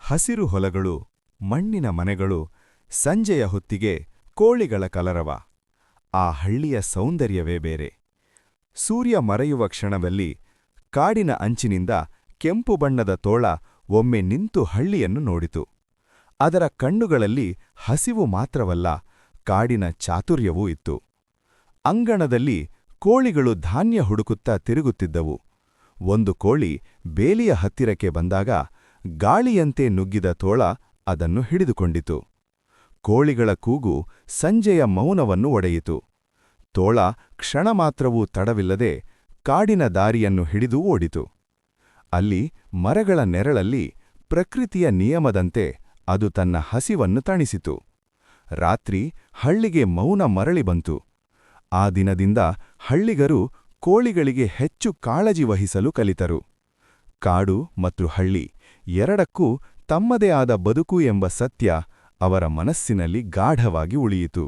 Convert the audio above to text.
ಹಸಿರು ಹೊಲಗಳು, ಮಣ್ಣಿನ ಮನೆಗಳು, ಸಂಜೆಯ ಹೊತ್ತಿಗೆ ಕೋಳಿಗಳ ಕಲರವ. ಆ ಹಳ್ಳಿಯ ಸೌಂದರ್ಯವೇ ಬೇರೆ. ಸೂರ್ಯ ಮರೆಯುವ ಕ್ಷಣದಲ್ಲಿ ಕಾಡಿನ ಅಂಚಿನಿಂದ ಕೆಂಪು ಬಣ್ಣದ ತೋಳ ಒಮ್ಮೆ ನಿಂತು ಹಳ್ಳಿಯನ್ನು ನೋಡಿತು. ಅದರ ಕಣ್ಣುಗಳಲ್ಲಿ ಹಸಿವು ಮಾತ್ರವಲ್ಲ, ಕಾಡಿನ ಚಾತುರ್ಯವೂ ಇತ್ತು. ಅಂಗಣದಲ್ಲಿ ಕೋಳಿಗಳು ಧಾನ್ಯ ಹುಡುಕುತ್ತಾ ತಿರುಗುತ್ತಿದ್ದವು. ಒಂದು ಕೋಳಿ ಬೇಲಿಯ ಹತ್ತಿರಕ್ಕೆ ಬಂದಾಗ ಗಾಳಿಯಂತೆ ನುಗ್ಗಿದ ತೋಳ ಅದನ್ನು ಹಿಡಿದುಕೊಂಡಿತು. ಕೋಳಿಗಳ ಕೂಗು ಸಂಜೆಯ ಮೌನವನ್ನು ಒಡೆಯಿತು. ತೋಳ ಕ್ಷಣ ಮಾತ್ರವೂ ತಡವಿಲ್ಲದೆ ಕಾಡಿನ ದಾರಿಯನ್ನು ಹಿಡಿದು ಓಡಿತು. ಅಲ್ಲಿ ಮರಗಳ ನೆರಳಲ್ಲಿ ಪ್ರಕೃತಿಯ ನಿಯಮದಂತೆ ಅದು ತನ್ನ ಹಸಿವನ್ನು ತಣಿಸಿತು. ರಾತ್ರಿ ಹಳ್ಳಿಗೆ ಮೌನ ಮರಳಿ ಬಂತು. ಆ ದಿನದಿಂದ ಹಳ್ಳಿಗರು ಕೋಳಿಗಳಿಗೆ ಹೆಚ್ಚು ಕಾಳಜಿ ವಹಿಸಲು ಕಲಿತರು. ಕಾಡು ಮತ್ತು ಹಳ್ಳಿ ಎರಡಕ್ಕೂ ತಮ್ಮದೇ ಆದ ಬದುಕು ಎಂಬ ಸತ್ಯ ಅವರ ಮನಸ್ಸಿನಲ್ಲಿ ಗಾಢವಾಗಿ ಉಳಿಯಿತು.